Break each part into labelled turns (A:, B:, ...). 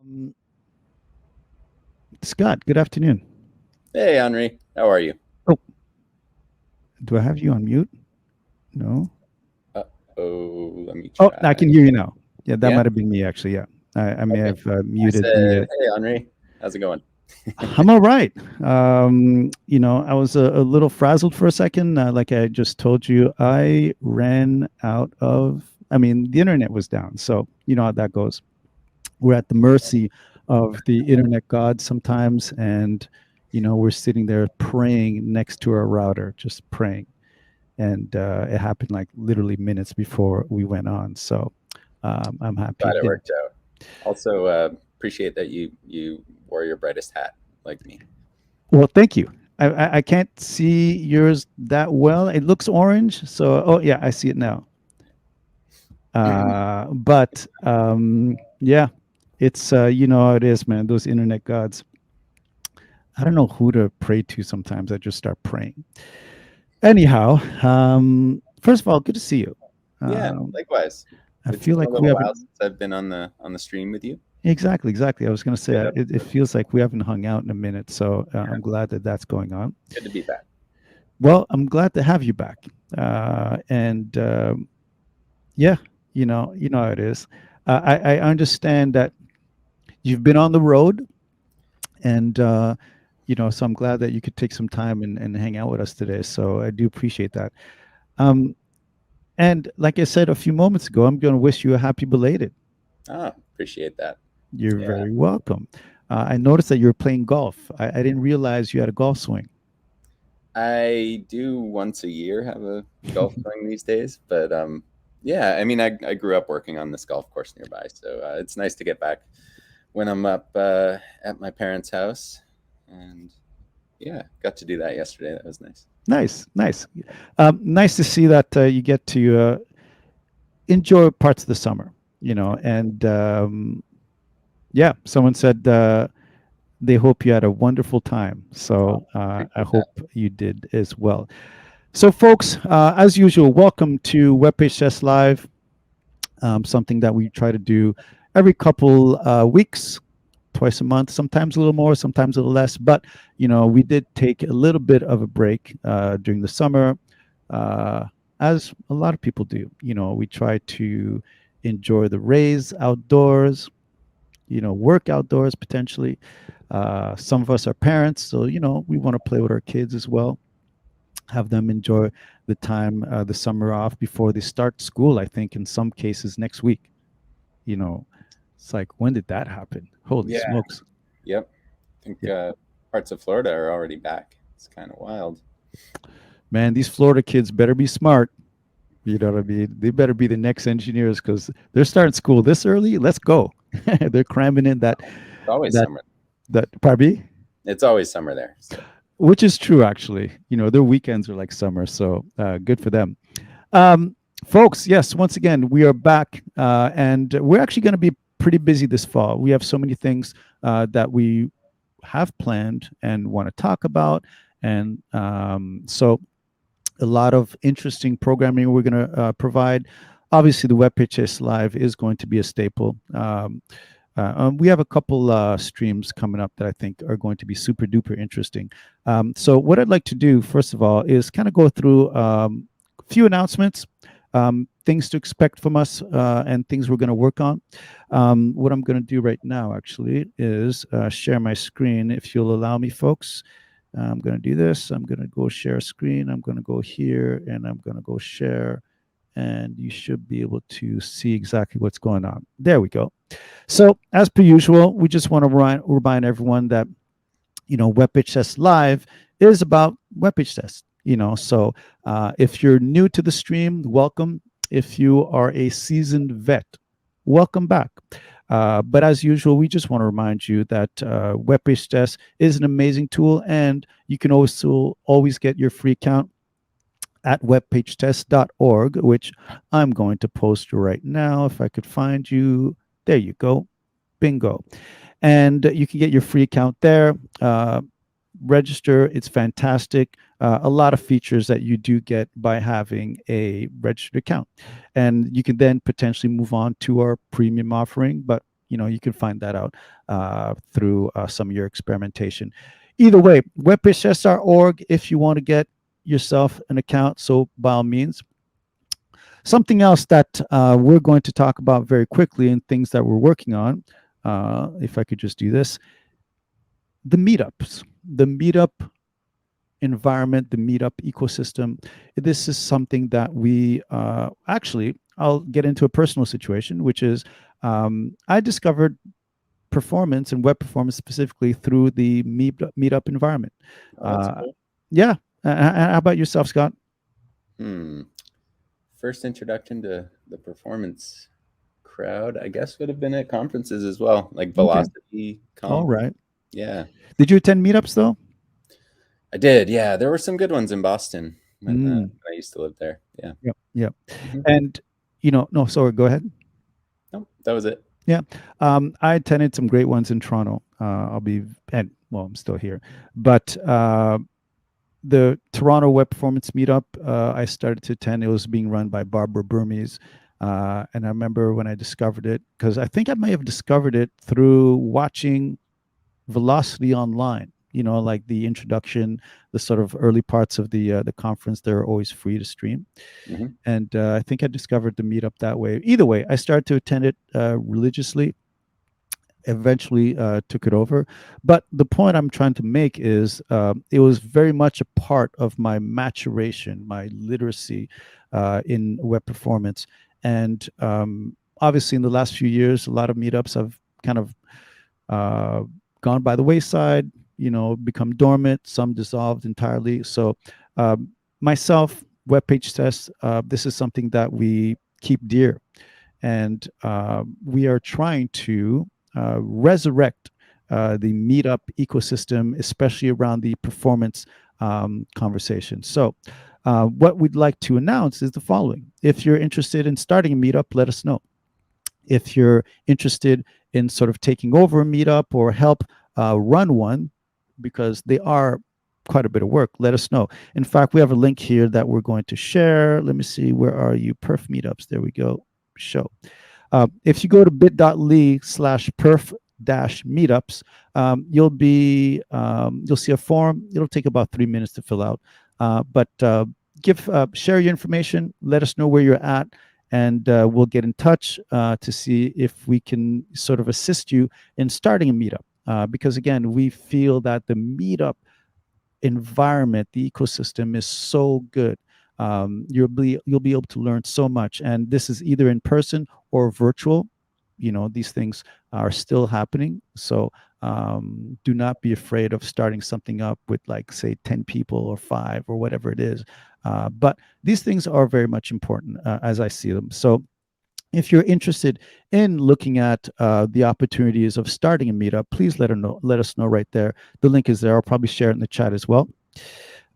A: Um, Scott, good afternoon.
B: Hey, Henri, how are you?
A: Oh, do I have you on mute? No.
B: Oh, let me
A: Oh,
B: try.
A: I can hear you now. Yeah, that
B: Yeah?
A: might have been me actually. Yeah, I may
B: Okay.
A: have
B: I
A: muted
B: said,
A: the.
B: hey, Henri, how's it going?
A: I'm all right. I was a little frazzled for a second. Like I just told you, I ran out of. I mean, the internet was down, so you know how that goes. We're at the mercy of the internet gods sometimes, and we're sitting there praying next to our router, just praying. And it happened like literally minutes before we went on. So I'm happy
B: Glad
A: it
B: it
A: didn't.
B: worked out. Also, appreciate that you wore your brightest hat like me.
A: Well, thank you. I can't see yours that well. It looks orange. So, oh, yeah, I see it now. But yeah, it's, you know how it is, man. Those internet gods. I don't know who to pray to sometimes. I just start praying. Anyhow, first of all, good to see you.
B: Yeah,
A: Um,
B: likewise.
A: I
B: It's
A: feel
B: been a
A: like we
B: little
A: haven't.
B: while since I've been on the stream with you.
A: Exactly, exactly. I was going to say
B: Good
A: it
B: episode.
A: feels like we haven't hung out in a minute, so
B: Yeah,
A: I'm glad that that's going on.
B: good to be back.
A: Well, I'm glad to have you back, and yeah, you know how it is. I understand that you've been on the road, and so I'm glad that you could take some time and hang out with us today. So I do appreciate that. Um, and like I said a few moments ago, I'm going to wish you a happy belated.
B: Ah, appreciate that.
A: You're
B: Yeah,
A: very welcome. I noticed that you were playing golf. I didn't realize you had a golf swing.
B: I do once a year have a golf swing these days, but yeah, I mean, I grew up working on this golf course nearby, so it's nice to get back when I'm up at my parents' house, and yeah, got to do that yesterday. That was nice.
A: Nice, nice. Nice to see that you get to enjoy parts of the summer, and yeah, someone said they hope you had a wonderful time.
B: Oh,
A: So I
B: appreciate that.
A: hope you did as well. So, folks, as usual, welcome to WebPageTest Live, something that we try to do every couple weeks, twice a month, sometimes a little more, sometimes a little less. But we did take a little bit of a break during the summer, uh, as a lot of people do. We try to enjoy the rays outdoors, work outdoors potentially. Some of us are parents, so we want to play with our kids as well, have them enjoy the time, the summer off before they start school. I think in some cases next week. You know, it's like, when did that happen? Holy
B: Yeah,
A: smokes!
B: yep. I think
A: Yeah.
B: parts of Florida are already back. It's kind of wild.
A: Man, these Florida kids better be smart. You know what I mean? They better be the next engineers because they're starting school this early. Let's go. They're cramming in
B: It's always
A: that
B: summer.
A: pardon me?
B: It's always summer there. So
A: Which is true actually. Their weekends are like summer, so good for them. Um, Folks, yes, once again, we are back, and we're actually going to be pretty busy this fall. We have so many things that we have planned and want to talk about, and so a lot of interesting programming we're going to provide. Obviously, the WebPageTest Live is going to be a staple. We have a couple streams coming up that I think are going to be super duper interesting. So, what I'd like to do, first of all, is kind of go through a few announcements, things to expect from us, and things we're going to work on. What I'm going to do right now, actually, is share my screen, if you'll allow me, folks. I'm going to do this. I'm going to go share screen. I'm going to go here and I'm going to go share. And you should be able to see exactly what's going on. There we go. So, as per usual, we just want to remind everyone that, WebPage Test Live is about WebPage Test. So if you're new to the stream, welcome. If you are a seasoned vet, welcome back. But as usual, we just want to remind you that WebPage Test is an amazing tool, and you can also always get your free account at webpagetest.org, which I'm going to post right now. If I could find you, there you go. Bingo. And you can get your free account there. Register. It's fantastic. A lot of features that you do get by having a registered account. And you can then potentially move on to our premium offering. But you can find that out through some of your experimentation. Either way, webpagetest.org if you want to get yourself an account. So by all means. Something else that we're going to talk about very quickly and things that we're working on, if I could just do this, the meetups, the meetup environment, the meetup ecosystem. This is something that we actually, I'll get into a personal situation, which is I discovered performance and web performance specifically through the meetup environment.
B: Oh, that's cool.
A: Yeah. How about yourself, Scott?
B: First introduction to the performance crowd, I guess, would have been at conferences as well, like Velocity
A: All
B: Conf.
A: right.
B: Yeah.
A: Did you attend meetups though?
B: I did. Yeah. There were some good ones in Boston when I used to live there. Yeah.
A: Yep. And, no, sorry, go ahead.
B: No, that was it.
A: Yeah. I attended some great ones in Toronto. I'm still here. But the Toronto Web Performance Meetup, I started to attend. It was being run by Barbara Burmese. And I remember when I discovered it, because I think I may have discovered it through watching Velocity online, like the introduction, the sort of early parts of the conference. They're always free to stream. And I think I discovered the meetup that way. Either way, I started to attend it religiously, eventually took it over. But the point I'm trying to make is it was very much a part of my maturation, my literacy in web performance. And obviously in the last few years, a lot of meetups have kind of gone by the wayside, become dormant, some dissolved entirely. So myself, WebPageTest, this is something that we keep dear. And we are trying to resurrect the meetup ecosystem, especially around the performance conversation. So what we'd like to announce is the following. If you're interested in starting a meetup, let us know. If you're interested in sort of taking over a meetup or help run one, because they are quite a bit of work, let us know. In fact, we have a link here that we're going to share. Let me see, where are you? Perf Meetups, there we go, show. If you go to bit.ly/perf-meetups, you'll see a form. It'll take about 3 minutes to fill out. But share your information, let us know where you're at, and we'll get in touch to see if we can sort of assist you in starting a meetup. Because again, we feel that the meetup environment, the ecosystem is so good. You'll be able to learn so much, and this is either in person or virtual. These things are still happening, so do not be afraid of starting something up with, like, say 10 people or 5 or whatever it is. But these things are very much important as I see them. So if you're interested in looking at the opportunities of starting a meetup, please let us know right there. The link is there. I'll probably share it in the chat as well.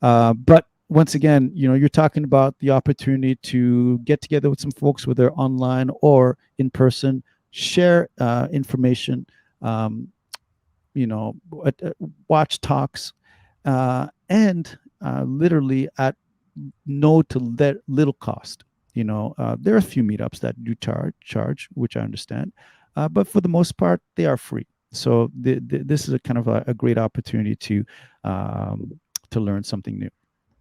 A: But once again, you're talking about the opportunity to get together with some folks, whether online or in person, share information, watch talks, and literally at no to little cost. There are a few meetups that do charge, which I understand, but for the most part, they are free. So this is a kind of a great opportunity to learn something new.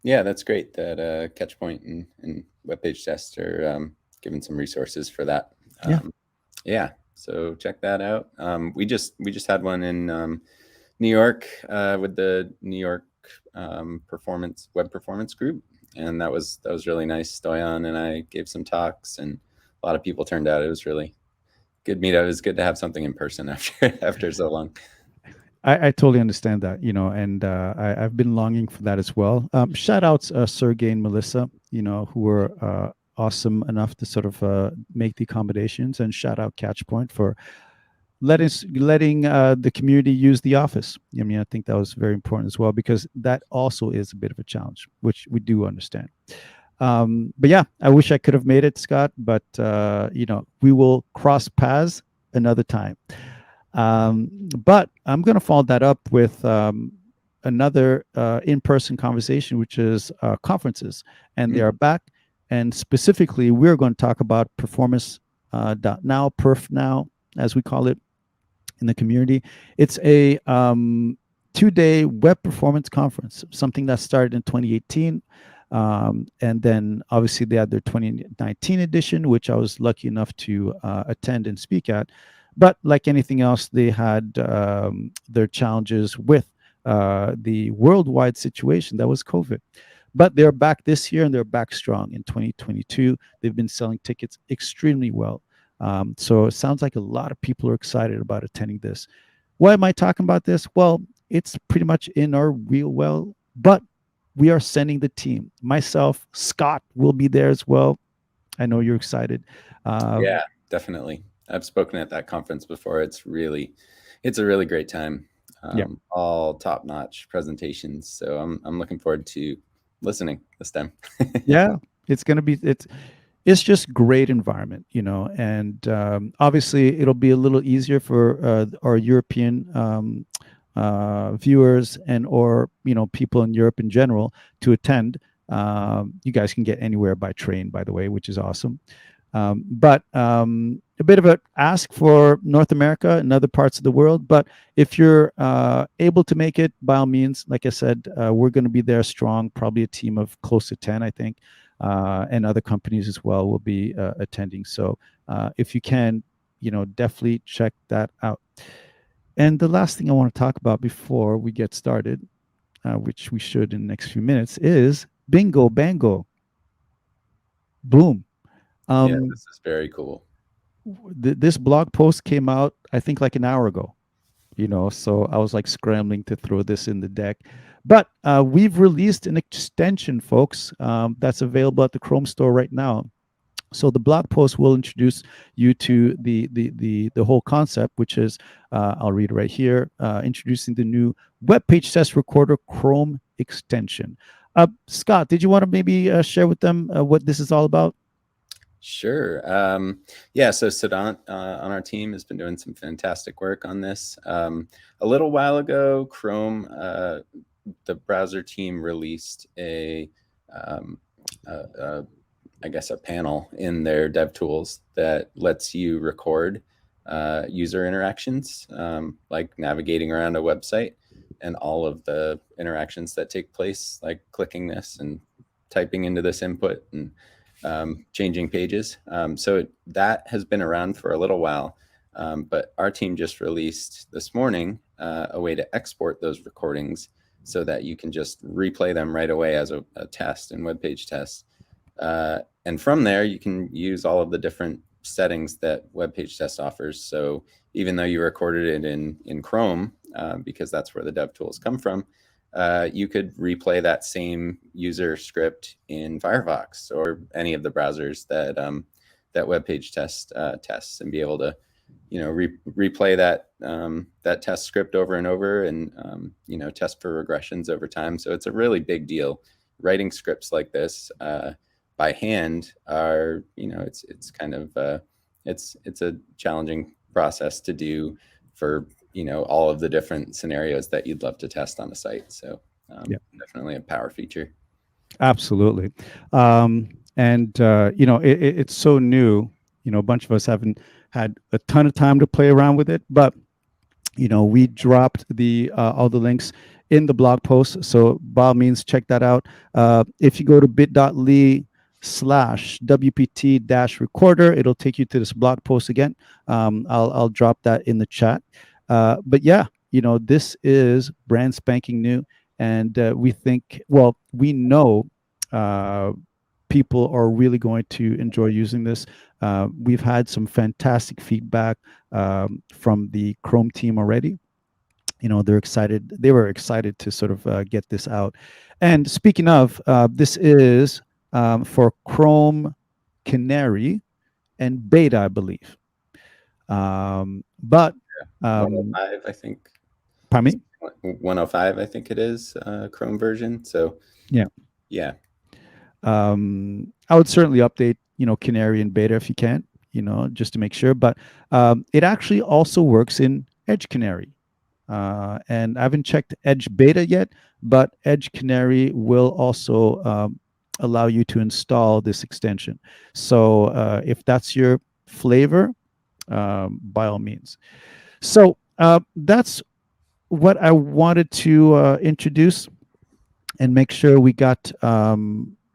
B: Yeah, that's great that Catchpoint and WebPageTest are giving some resources for that. Yeah, so check that out. We just had one in New York with the New York web performance group, and that was really nice. Stoyan and I gave some talks, and a lot of people turned out. It was really good meetup. It was good to have something in person after so long.
A: I totally understand that, and I've been longing for that as well. Shout outs Sergey and Melissa, who were awesome enough to sort of make the accommodations, and shout out Catchpoint for letting the community use the office. I think that was very important as well, because that also is a bit of a challenge, which we do understand. But yeah, I wish I could have made it, Scott, but we will cross paths another time. But I'm going to follow that up with another in-person conversation, which is conferences, and they are back. And specifically, we're going to talk about Performance Now, Perf Now, as we call it in the community. It's a 2-day web performance conference, something that started in 2018. And then obviously they had their 2019 edition, which I was lucky enough to attend and speak at. But like anything else, they had their challenges with the worldwide situation that was COVID. But they're back this year and they're back strong in 2022. They've been selling tickets extremely well. So it sounds like a lot of people are excited about attending this. Why am I talking about this? Well, it's pretty much in our real well, but we are sending the team. Myself, Scott will be there as well. I know you're excited.
B: Yeah, definitely. I've spoken at that conference before. It's a really great time.
A: Yeah.
B: All top-notch presentations. So I'm looking forward to listening this time.
A: Yeah, it's going to be it's just great environment, and obviously it'll be a little easier for our European viewers and or people in Europe in general to attend. You guys can get anywhere by train, by the way, which is awesome. But a bit of a ask for North America and other parts of the world. But if you're able to make it, by all means, like I said, we're going to be there strong, probably a team of close to 10, I think, and other companies as well will be attending. So if you can, definitely check that out. And the last thing I want to talk about before we get started, which we should in the next few minutes, is bingo, bango, boom.
B: Yeah,
A: Um,
B: this is very cool.
A: this blog post came out, I think, like an hour ago. So I was like scrambling to throw this in the deck. But we've released an extension, folks, that's available at the Chrome store right now. So the blog post will introduce you to the whole concept, which is I'll read it right here, introducing the new web page test recorder Chrome extension. Scott, did you want to maybe share with them what this is all about?
B: Sure. Yeah, so Sadant on our team has been doing some fantastic work on this. A little while ago, Chrome, the browser team released um, I guess, a panel in their dev tools that lets you record user interactions, like navigating around a website and all of the interactions that take place, like clicking this and typing into this input and changing pages. So that has been around for a little while, but our team just released this morning a way to export those recordings so that you can just replay them right away as a test in WebPageTest. And from there, you can use all of the different settings that WebPageTest offers. So even though you recorded it in Chrome, because that's where the dev tools come from, you could replay that same user script in Firefox or any of the browsers that that WebPageTest tests, and be able to replay that test script over and over, and test for regressions over time. So it's a really big deal. Writing scripts like this by hand are it's kind of it's a challenging process to do for all of the different scenarios that you'd love to test on a site. So
A: Yeah.
B: definitely a power feature.
A: Absolutely. And it's so new. A bunch of us haven't had a ton of time to play around with it, but we dropped the all the links in the blog post, so by all means check that out. If you go to bit.ly/wpt-recorder, it'll take you to this blog post again. I'll drop that in the chat. But yeah, this is brand spanking new, and we know people are really going to enjoy using this. We've had some fantastic feedback from the Chrome team already. They're excited. They were excited to sort of get this out. And speaking of, this is for Chrome Canary and beta, I believe. But
B: 105, I think.
A: pardon me?
B: 105, I think it is, Chrome version. So
A: Yeah.
B: yeah.
A: I would certainly update, Canary and beta if you can, just to make sure. But it actually also works in Edge Canary. And I haven't checked Edge beta yet, but Edge Canary will also allow you to install this extension. So if that's your flavor, by all means. So that's what I wanted to introduce and make sure we got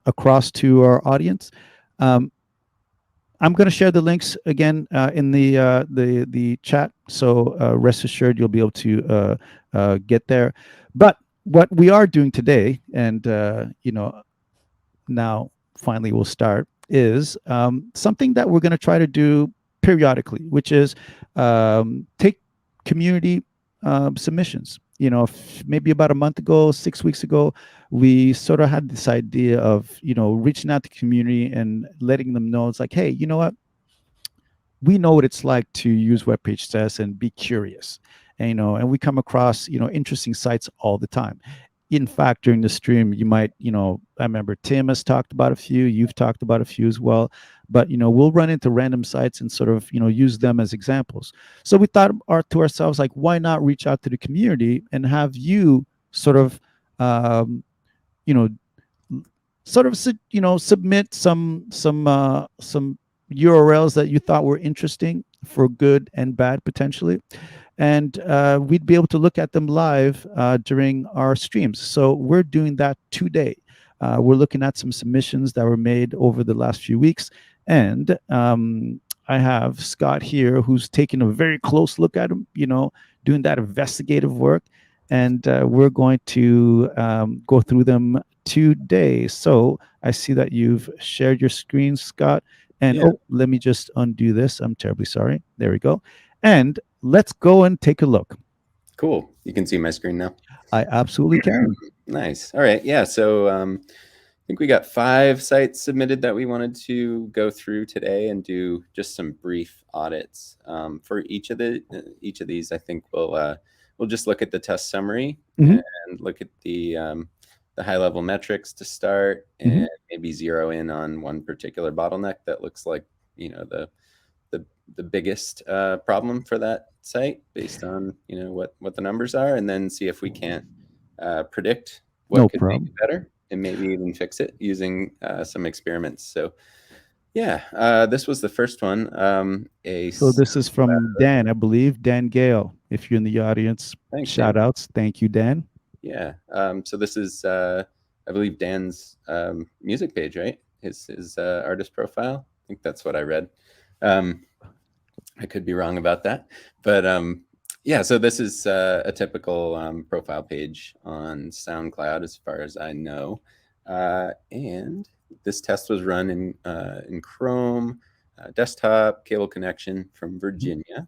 A: across to our audience. Um, I'm going to share the links again in the chat, so rest assured you'll be able to get there. But what we are doing today, and now finally we'll start, is something that we're going to try to do periodically, which is take community submissions. Maybe about a month ago, 6 weeks ago, we sort of had this idea of reaching out to community and letting them know it's like, hey, you know what, we know what it's like to use WebPageTest and be curious. And we come across interesting sites all the time. In fact, during the stream, you might, I remember Tim has talked about a few, you've talked about a few as well. But we'll run into random sites and sort of use them as examples. So we thought to ourselves, like, why not reach out to the community and have you sort of you know submit some URLs that you thought were interesting, for good and bad potentially, and we'd be able to look at them live during our streams. So we're doing that today. We're looking at some submissions that were made over the last few weeks, and I have Scott here who's taking a very close look at them, doing that investigative work, and we're going to go through them today. So I see that you've shared your screen, Scott. And
B: Yeah.
A: oh, let me just undo this. I'm terribly sorry. There we go. And let's go and take a look.
B: Cool. You can see my screen now.
A: I absolutely can.
B: Nice. All right. Yeah. So I think we got 5 sites submitted that we wanted to go through today and do just some brief audits for each of these. I think we'll just look at the test summary and look at the high level metrics to start, and maybe zero in on one particular bottleneck that looks like the biggest problem for that site based on what the numbers are, and then see if we can't predict what
A: No
B: could make
A: problem.
B: it better and maybe even fix it using some experiments. So yeah, this was the first one.
A: So this is from Dan, I believe, Dan Gale. If you're in the audience,
B: Thanks,
A: shout
B: Dan.
A: outs. Thank you, Dan.
B: Yeah. So this is, I believe, Dan's music page, right? His artist profile. I think that's what I read. I could be wrong about that, but yeah. So this is a typical profile page on SoundCloud, as far as I know, and this test was run in Chrome, desktop, cable connection from Virginia.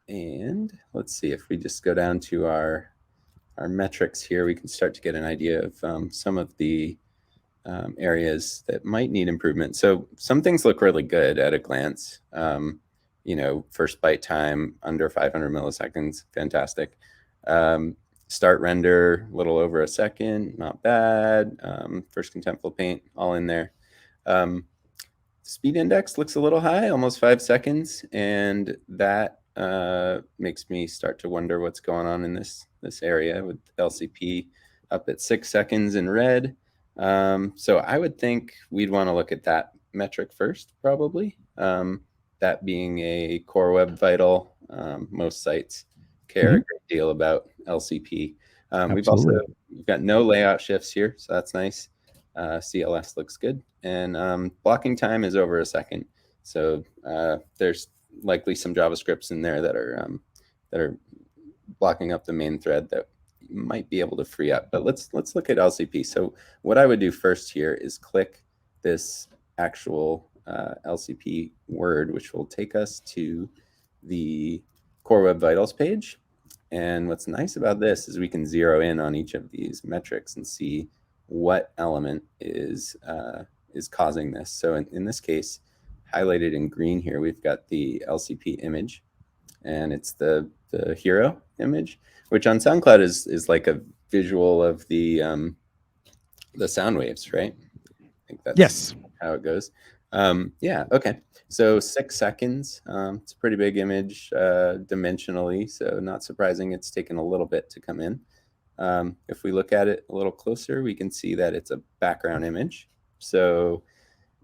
B: And let's see, if we just go down to our metrics here, we can start to get an idea of some of the areas that might need improvement. So some things look really good at a glance. First byte time under 500 milliseconds, fantastic. Start render, a little over a second, not bad. First contentful paint, all in there. Speed index looks a little high, almost 5 seconds, and that makes me start to wonder what's going on in this area with LCP up at 6 seconds in red. So I would think we'd want to look at that metric first, probably. That being a core web vital. Most sites care a great deal about LCP. We've got no layout shifts here, so that's nice. CLS looks good, and blocking time is over a second. So there's likely some JavaScripts in there that are blocking up the main thread that you might be able to free up. But let's look at LCP. So what I would do first here is click this actual LCP word, which will take us to the Core Web Vitals page. And what's nice about this is we can zero in on each of these metrics and see what element is causing this. So in this case, highlighted in green here, we've got the LCP image, and it's the hero image, which on SoundCloud is like a visual of the sound waves, right? I think that's how it goes. Yeah, okay. So 6 seconds. It's a pretty big image dimensionally, so not surprising it's taken a little bit to come in. If we look at it a little closer, we can see that it's a background image. So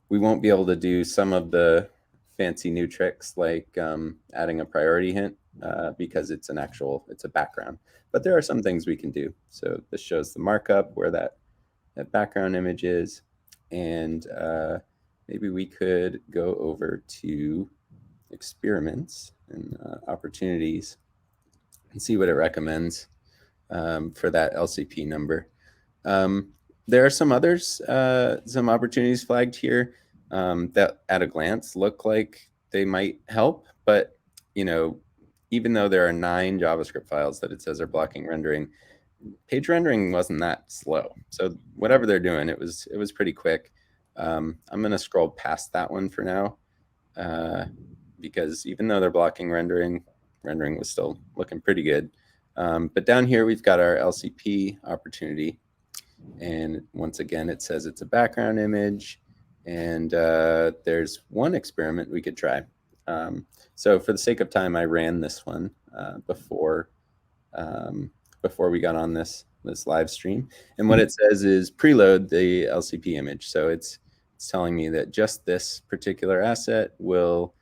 B: we won't be able to do some of the fancy new tricks like adding a priority hint because it's a background. But there are some things we can do. So this shows the markup where that background image is. And maybe we could go over to experiments and opportunities and see what it recommends for that LCP number. There are some others, some opportunities flagged here that at a glance look like they might help, but even though there are 9 JavaScript files that it says are blocking rendering, page rendering wasn't that slow. So whatever they're doing, it was pretty quick. I'm going to scroll past that one for now because even though they're blocking rendering was still looking pretty good. But down here, we've got our LCP opportunity. And once again, it says it's a background image. And there's one experiment we could try. So for the sake of time, I ran this one before we got on this live stream. And what it says is preload the LCP image. So it's telling me that just this particular asset will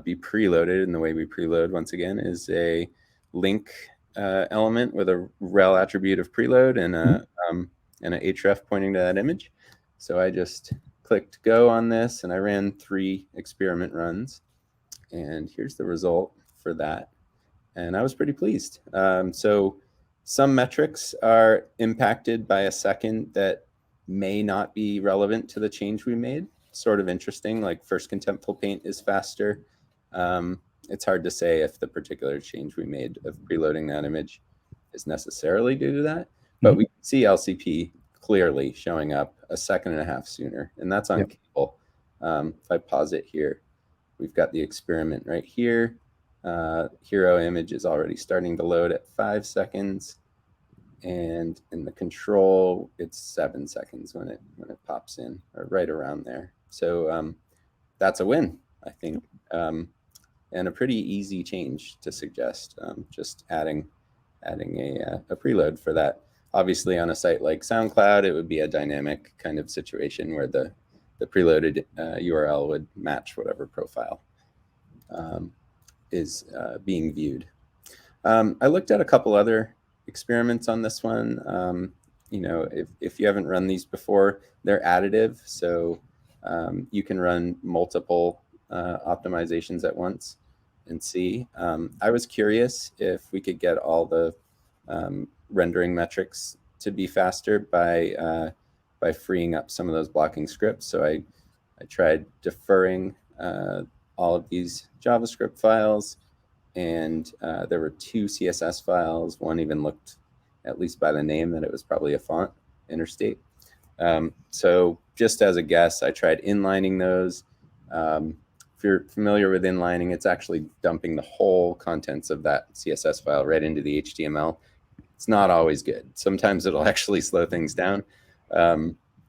B: be preloaded. And the way we preload, once again, is a link element with a rel attribute of preload and an href pointing to that image. So I just clicked go on this and I ran 3 experiment runs. And here's the result for that. And I was pretty pleased. So some metrics are impacted by a second that may not be relevant to the change we made. Sort of interesting, like first contentful paint is faster. It's hard to say if the particular change we made of preloading that image is necessarily due to that, but we see LCP clearly showing up a 1.5 seconds sooner, and that's on cable. If I pause it here, we've got the experiment right here. Hero image is already starting to load at 5 seconds, and in the control, it's 7 seconds when it pops in, or right around there. So that's a win, I think, and a pretty easy change to suggest. Just adding a preload for that. Obviously, on a site like SoundCloud, it would be a dynamic kind of situation where the preloaded URL would match whatever profile is being viewed. I looked at a couple other experiments on this one. If you haven't run these before, they're additive, so you can run multiple optimizations at once and see. I was curious if we could get all the rendering metrics to be faster by freeing up some of those blocking scripts. So I tried deferring all of these JavaScript files, and there were 2 CSS files. One even looked, at least by the name, that it was probably a font, Interstate. So just as a guess, I tried inlining those. If you're familiar with inlining, it's actually dumping the whole contents of that CSS file right into the HTML. It's not always good. Sometimes it'll actually slow things down.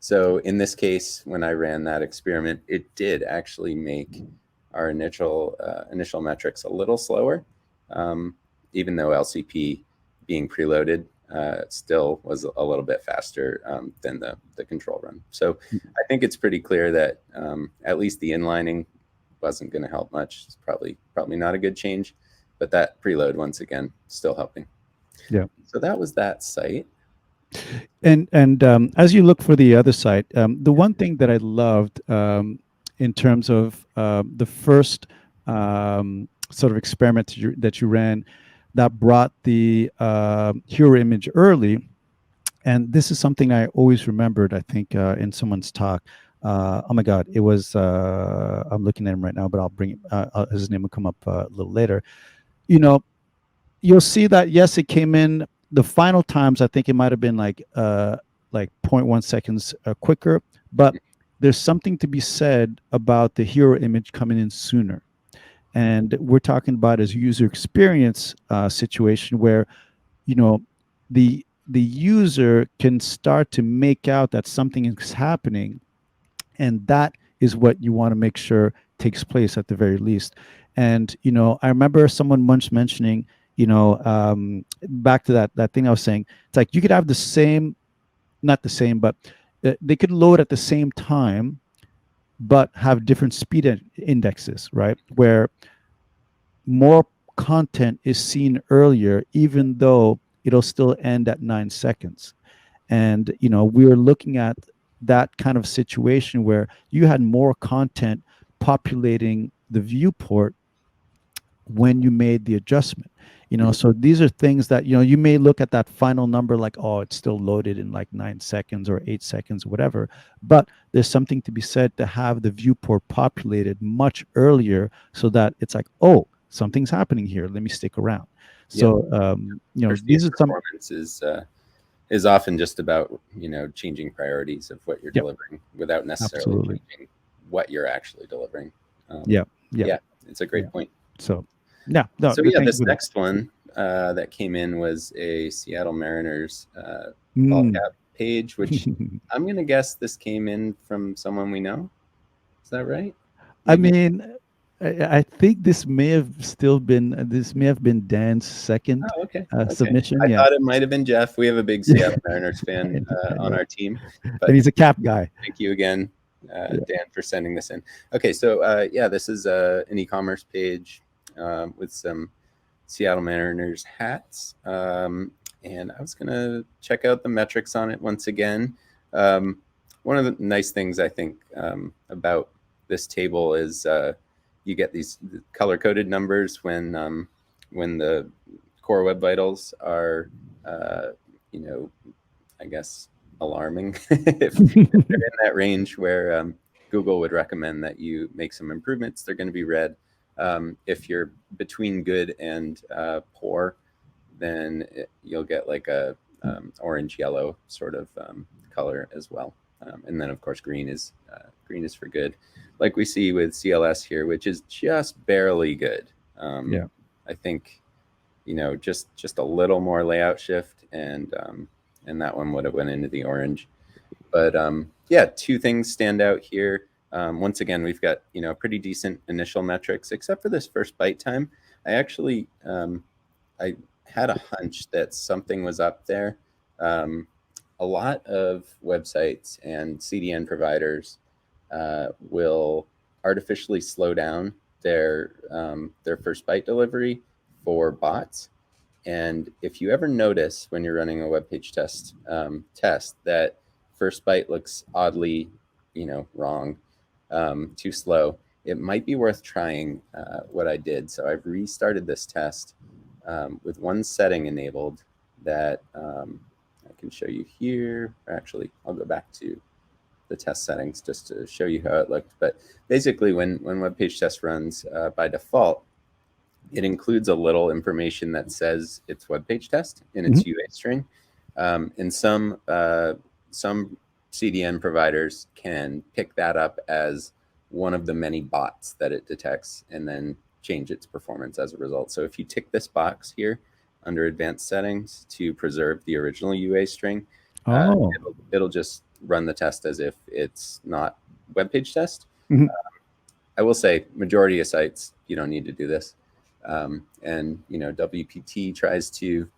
B: So in this case, when I ran that experiment, it did actually make our initial metrics a little slower, even though LCP being preloaded still was a little bit faster than the control run. So I think it's pretty clear that at least the inlining wasn't going to help much. It's probably not a good change, but that preload, once again, still helping.
A: Yeah.
B: So that was that site.
A: And as you look for the other site, the one thing that I loved in terms of the first sort of experiment that you ran that brought the hero image early, and this is something I always remembered, I think, in someone's talk. Oh my God, it was, I'm looking at him right now, but I'll bring his name will come up a little later. You'll see that, yes, it came in the final times. I think it might have been like 0.1 seconds quicker, but there's something to be said about the hero image coming in sooner. And we're talking about as user experience situation where, the user can start to make out that something is happening, and that is what you want to make sure takes place at the very least. And I remember someone once mentioning, back to that thing I was saying, it's like you could have the same, not the same, but they could load at the same time, but have different speed indexes, right? Where more content is seen earlier, even though it'll still end at 9 seconds. And we're looking at that kind of situation where you had more content populating the viewport when you made the adjustment. So these are things that you may look at that final number like, oh, it's still loaded in like 9 seconds or 8 seconds, whatever. But there's something to be said to have the viewport populated much earlier, so that it's like, oh, something's happening here, let me stick around.
B: Yep.
A: So
B: Especially
A: these
B: if
A: are some.
B: performance is often just about changing priorities of what you're
A: Yep,
B: delivering without necessarily
A: absolutely.
B: changing what you're actually delivering.
A: Yeah, yeah,
B: Yeah, it's a
A: yeah.
B: great point.
A: So yeah, no,
B: So yeah,
A: thank you
B: this
A: for that.
B: next one that came in was a Seattle Mariners ball
A: Mm.
B: cap page, which I'm gonna guess this came in from someone we know. Is that right?
A: I
B: Maybe.
A: mean, I think this may have been Dan's second
B: Oh, okay.
A: submission.
B: I
A: Yeah,
B: thought it might have been Jeff. We have a big Seattle Mariners fan
A: I
B: on
A: know,
B: our team,
A: and
B: but
A: he's a cap guy.
B: thank you again,
A: Yeah.
B: Dan, for sending this in. Okay, so yeah, this is an e-commerce page with some Seattle Mariners hats. And I was going to check out the metrics on it once again. One of the nice things I think about this table is you get these color-coded numbers when the core web vitals are, you know, I guess alarming if they're in that range where Google would recommend that you make some improvements. They're going to be red. If you're between good and poor, then you'll get like a orange yellow sort of color as well. And then of course green is for good, like we see with CLS here, which is just barely good.
A: Yeah.
B: I think just a little more layout shift, and that one would have went into the orange. But yeah, two things stand out here. Once again, we've got pretty decent initial metrics, except for this first byte time. I actually I had a hunch that something was up there. A lot of websites and CDN providers will artificially slow down their first byte delivery for bots. And if you ever notice when you're running a web page test that first byte looks oddly, wrong, too slow, it might be worth trying what I did. So I've restarted this test with one setting enabled that I can show you here. Actually, I'll go back to the test settings just to show you how it looked. But basically, when WebPageTest runs by default, it includes a little information that says it's WebPageTest in its UA string. And some CDN providers can pick that up as one of the many bots that it detects and then change its performance as a result. So if you tick this box here under advanced settings to preserve the original UA string,
A: Oh.
B: it'll just run the test as if it's not WebPageTest.
A: Mhm.
B: I will say majority of sites, you don't need to do this. And WPT tries to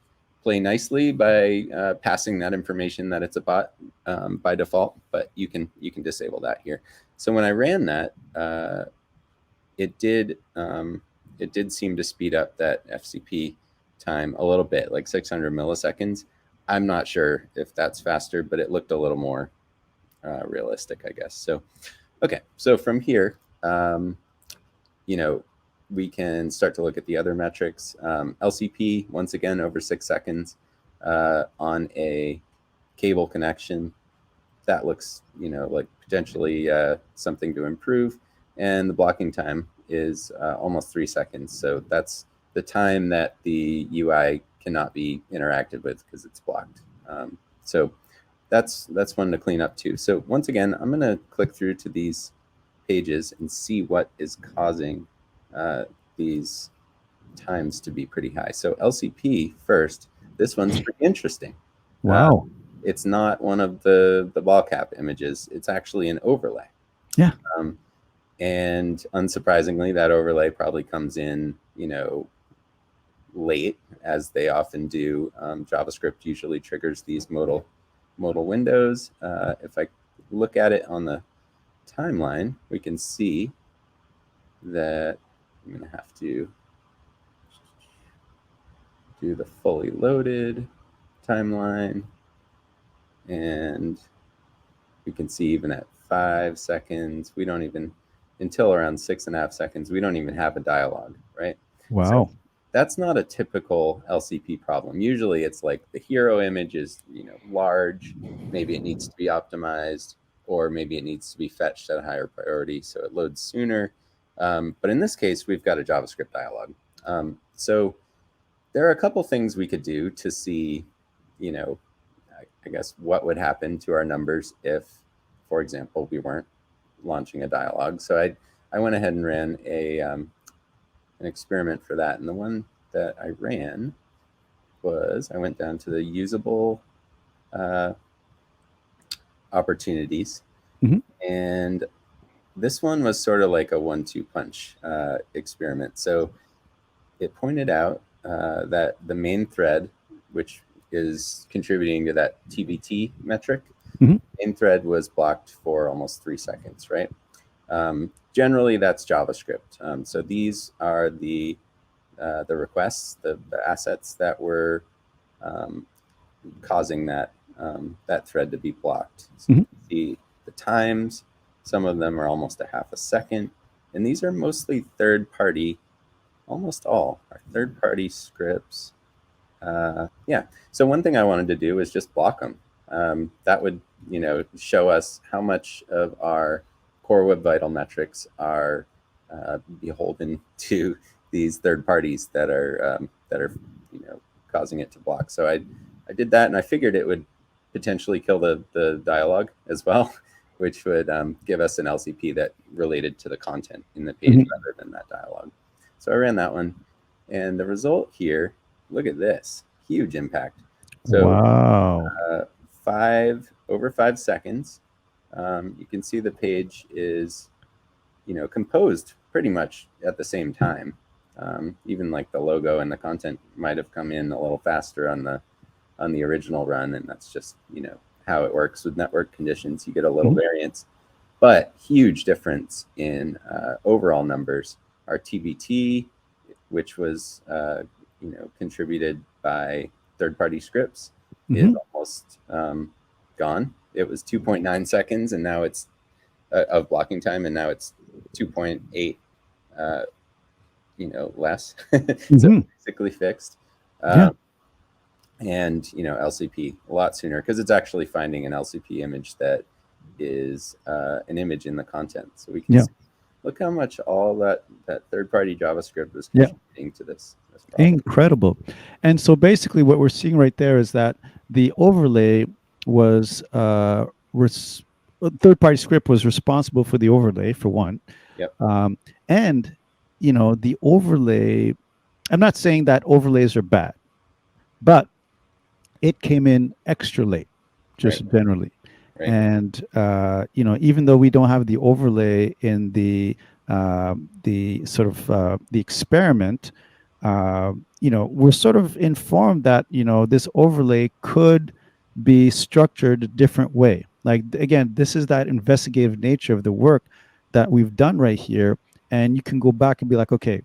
B: play nicely by passing that information that it's a bot by default, but you can disable that here. So when I ran that, it did seem to speed up that FCP time a little bit, like 600 milliseconds. I'm not sure if that's faster, but it looked a little more realistic, I guess. So, okay, so from here, we can start to look at the other metrics. LCP, once again, over 6 seconds on a cable connection. That looks, like potentially something to improve. And the blocking time is almost 3 seconds. So that's the time that the UI cannot be interacted with because it's blocked. So that's one to clean up too. So once again, I'm going to click through to these pages and see what is causing these times to be pretty high. So LCP first, this one's pretty interesting.
A: Wow.
B: It's not one of the ball cap images. It's actually an overlay.
A: Yeah.
B: And unsurprisingly, that overlay probably comes in, late, as they often do. JavaScript usually triggers these modal windows. If I look at it on the timeline, we can see that I'm going to have to do the fully loaded timeline, and we can see even at 5 seconds, we don't even, until around 6.5 seconds, we don't even have a dialogue, right?
A: Wow.
B: So that's not a typical LCP problem. Usually it's like the hero image is, large, maybe it needs to be optimized, or maybe it needs to be fetched at a higher priority so it loads sooner. But in this case, we've got a JavaScript dialog. So there are a couple things we could do to see, I guess, what would happen to our numbers if, for example, we weren't launching a dialogue. So I went ahead and ran an experiment for that. And the one that I ran was, I went down to the usable opportunities.
A: Mhm.
B: And this one was sort of like a 1-2 punch experiment. So it pointed out that the main thread, which is contributing to that TBT metric,
A: Mhm.
B: main thread was blocked for almost 3 seconds, right? Generally, that's JavaScript. So these are the requests, the assets that were causing that thread to be blocked. So you can see the times. Some of them are almost a half a second, and these are mostly third-party. Almost all are third-party scripts. Yeah. So one thing I wanted to do is just block them. That would, show us how much of our core Web Vital metrics are beholden to these third parties that are causing it to block. So I did that, and I figured it would potentially kill the dialogue as well, which would give us an LCP that related to the content in the page rather than that dialogue. So I ran that one, and the result here, look at this, huge impact. So
A: Wow.
B: over 5 seconds, you can see the page is, composed pretty much at the same time. Even like the logo and the content might have come in a little faster on the original run, and that's just, how it works with network conditions. You get a little variance, but huge difference in overall numbers. Our TBT, which was contributed by third-party scripts, is almost gone. It was 2.9 seconds, and now it's of blocking time, and now it's 2.8, less. So basically fixed.
A: Yeah.
B: And LCP a lot sooner, because it's actually finding an LCP image that is an image in the content. So we can see, look how much all that third-party JavaScript was contributing to this problem.
A: Incredible. And so basically what we're seeing right there is that the overlay was third-party script was responsible for the overlay, for one.
B: Yep.
A: And the overlay, I'm not saying that overlays are bad, but it came in extra late, just generally.
B: Right.
A: And even though we don't have the overlay in the sort of the experiment, we're sort of informed that this overlay could be structured a different way. Like, again, this is that investigative nature of the work that we've done right here, and you can go back and be like, okay,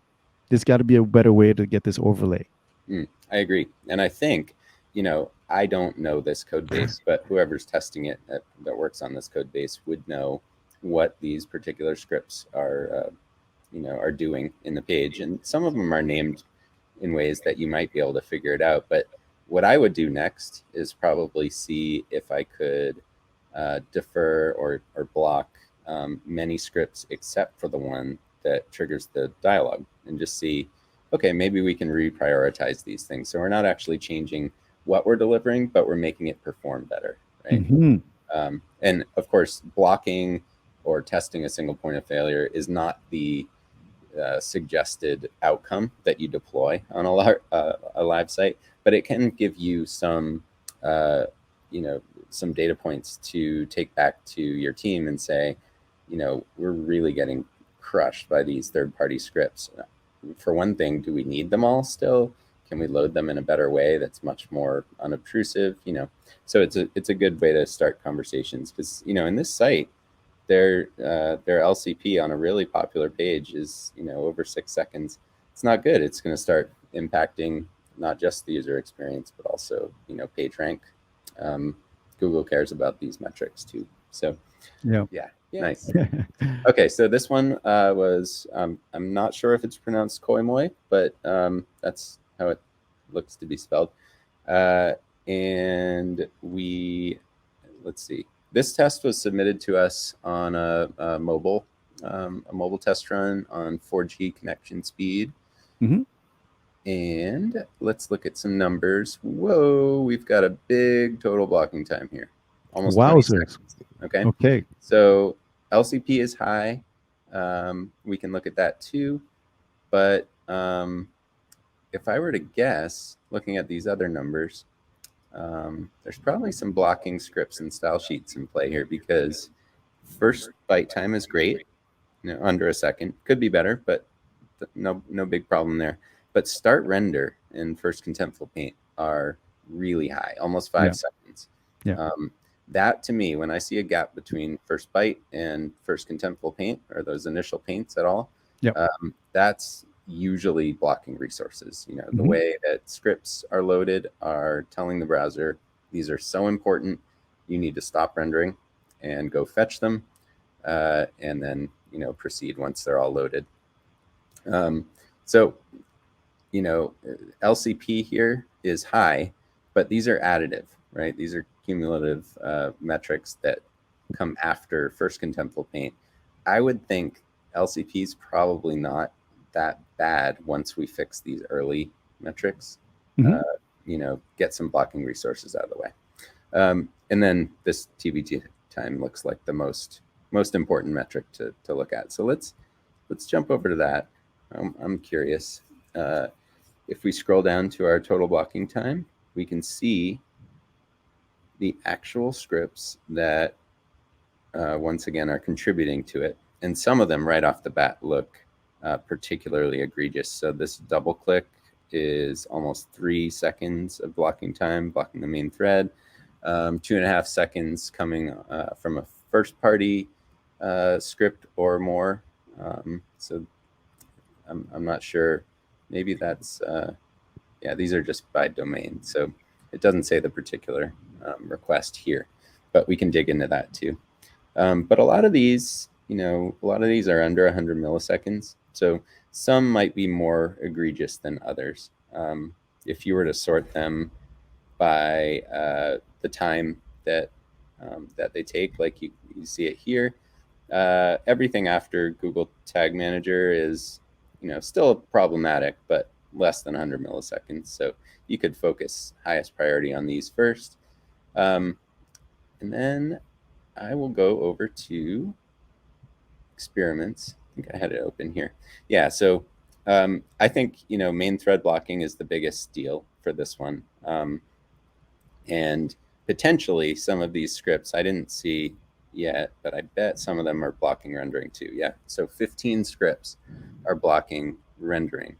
A: there's got to be a better way to get this overlay.
B: I agree. And I think, I don't know this code base, but whoever's testing it that works on this code base would know what these particular scripts are doing in the page. And some of them are named in ways that you might be able to figure it out. But what I would do next is probably see if I could defer or block many scripts except for the one that triggers the dialogue, and just see, okay, maybe we can reprioritize these things. So we're not actually changing what we're delivering, but we're making it perform better, right? And of course, blocking or testing a single point of failure is not the suggested outcome that you deploy on a live site, but it can give you some, some data points to take back to your team and say, we're really getting crushed by these third-party scripts. For one thing, do we need them all still? Can we load them in a better way that's much more unobtrusive? So it's a good way to start conversations, because in this site, their LCP on a really popular page is, over 6 seconds. It's not good. It's going to start impacting not just the user experience, but also, page rank. Google cares about these metrics too. So yeah. Nice. Okay, so this one was, I'm not sure if it's pronounced Koimoy, but that's how it looks to be spelled. And let's see. This test was submitted to us on a mobile test run on 4G connection speed.
A: Mm-hmm.
B: And let's look at some numbers. Whoa, we've got a big total blocking time here. Almost 20 seconds. Okay. So LCP is high. We can look at that too. But if I were to guess, looking at these other numbers, there's probably some blocking scripts and style sheets in play here, because first byte time is great, under a second. Could be better, but no big problem there. But start render and first contentful paint are really high, almost 5 seconds.
A: Yeah.
B: That to me, when I see a gap between first byte and first contentful paint, or those initial paints at all, that's usually blocking resources. The way that scripts are loaded are telling the browser, these are so important, you need to stop rendering and go fetch them, and then proceed once they're all loaded. So LCP here is high, but these are additive, right? These are cumulative metrics that come after first contentful paint. I would think LCP is probably not that bad once we fix these early metrics. Get some blocking resources out of the way. And then this TBT time looks like the most important metric to look at. So let's jump over to that. I'm curious. If we scroll down to our total blocking time, we can see the actual scripts that, once again, are contributing to it. And some of them right off the bat look particularly egregious. So this double click is almost 3 seconds of blocking time, blocking the main thread. 2.5 seconds coming from a first party script or more. So I'm not sure. Maybe that's, these are just by domain. So it doesn't say the particular request here, but we can dig into that too. But a lot of these, are under 100 milliseconds. So some might be more egregious than others. If you were to sort them by the time that they take, like you see it here, everything after Google Tag Manager is, still problematic, but less than 100 milliseconds. So you could focus highest priority on these first. And then I will go over to experiments. I think I had it open here. Yeah, so I think, main thread blocking is the biggest deal for this one. And potentially some of these scripts I didn't see yet, but I bet some of them are blocking rendering too. Yeah, so 15 scripts are blocking rendering.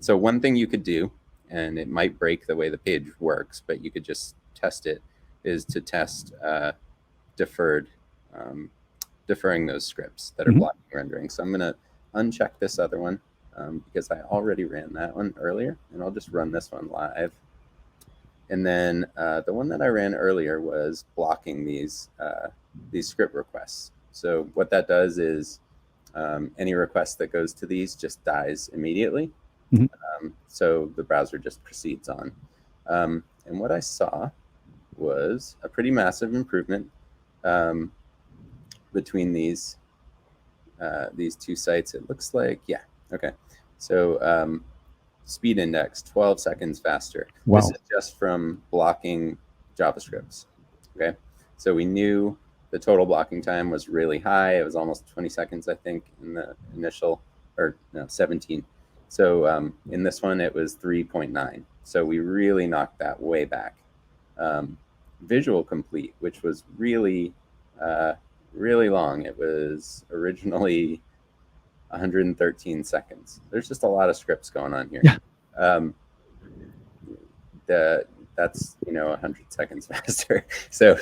B: So one thing you could do, and it might break the way the page works, but you could just test it, is to test deferring those scripts that are blocking rendering. So I'm going to uncheck this other one because I already ran that one earlier, and I'll just run this one live. And then the one that I ran earlier was blocking these script requests. So what that does is any request that goes to these just dies immediately. So the browser just proceeds on. And what I saw was a pretty massive improvement between these two sites. It looks like, yeah, okay. So speed index 12 seconds faster.
A: Wow.
B: This is just from blocking JavaScripts. Okay, so we knew the total blocking time was really high. It was almost 20 seconds, I think, in the initial, or no, 17. So in this one, it was 3.9. So we really knocked that way back. Visual complete, which was really, really long. It was originally 113 seconds. There's just a lot of scripts going on here.
A: Yeah.
B: That's 100 seconds faster. So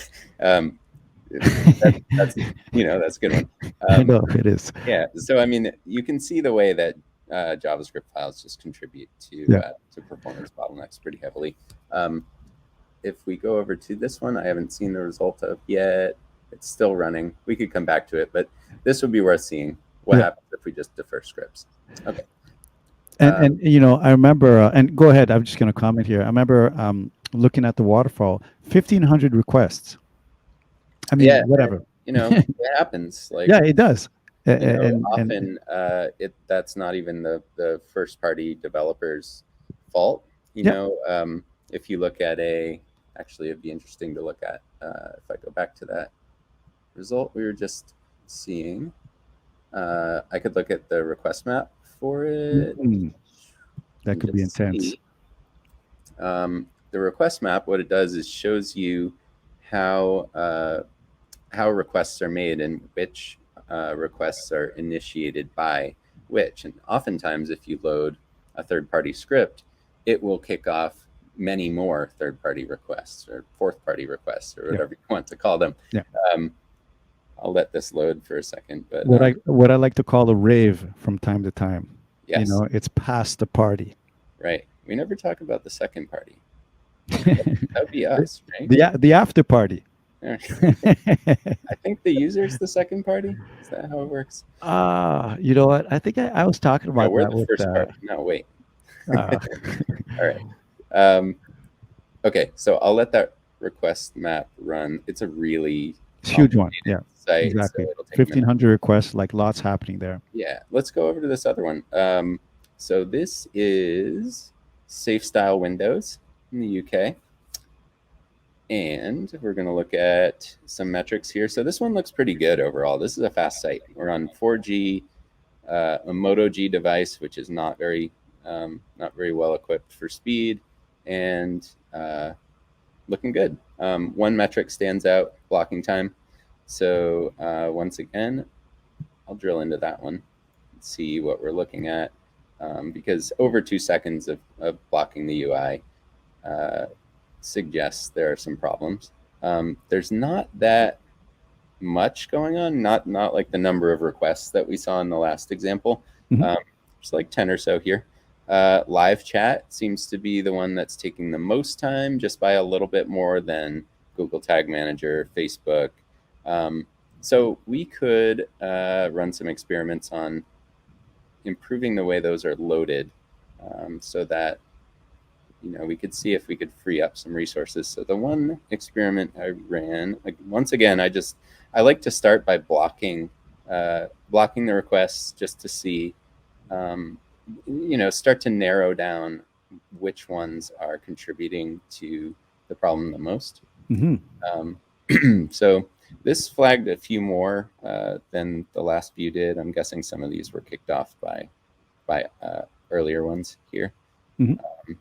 B: That's that's a good one.
A: I know it is.
B: Yeah. So I mean, you can see the way that JavaScript files just contribute
A: Yeah.
B: to performance bottlenecks pretty heavily. If we go over to this one, I haven't seen the result of yet. It's still running. We could come back to it, but this would be worth seeing. What
A: Yeah.
B: happens if we just defer scripts? Okay.
A: And I remember, and go ahead. I'm just going to comment here. I remember looking at the waterfall, 1,500 requests. I mean,
B: Yeah,
A: whatever.
B: it happens. Like,
A: Yeah, it does. And
B: often that's not even the first party developer's fault.
A: Yeah.
B: If you look at actually, it'd be interesting to look at if I go back to that result we were just seeing. I could look at the request map for it.
A: That could be intense.
B: The request map, what it does is shows you how requests are made and which requests are initiated by which. And oftentimes, if you load a third-party script, it will kick off many more third-party requests or fourth-party requests or whatever you want to call them.
A: Yeah.
B: I'll let this load for a second. But
A: what I like to call a rave from time to time.
B: Yes.
A: It's past the party.
B: Right. We never talk about the second party. That would be us, right?
A: The after party.
B: I think the user's the second party. Is that how it works?
A: You know what? I think I was talking about
B: we're
A: that
B: the first party. No, wait.
A: Uh,
B: All right. Okay, so I'll let that request map run. It's a really
A: huge one. Yeah,
B: site,
A: exactly.
B: So
A: 1,500 requests, like lots happening there.
B: Yeah, let's go over to this other one. So this is Safe Style Windows in the UK. And we're going to look at some metrics here. So this one looks pretty good overall. This is a fast site. We're on 4G, a Moto G device, which is not very well equipped for speed, and looking good. One metric stands out: blocking time. So once again, I'll drill into that one and see what we're looking at, because over 2 seconds of blocking the UI suggests there are some problems. There's not that much going on, not like the number of requests that we saw in the last example. There's like 10 or so here. Live chat seems to be the one that's taking the most time, just by a little bit more than Google Tag Manager, Facebook. So we could run some experiments on improving the way those are loaded, so that we could see if we could free up some resources. So the one experiment I ran, like, once again, I like to start by blocking the requests, just to see, start to narrow down which ones are contributing to the problem the most. So this flagged a few more than the last view did. I'm guessing some of these were kicked off by earlier ones here.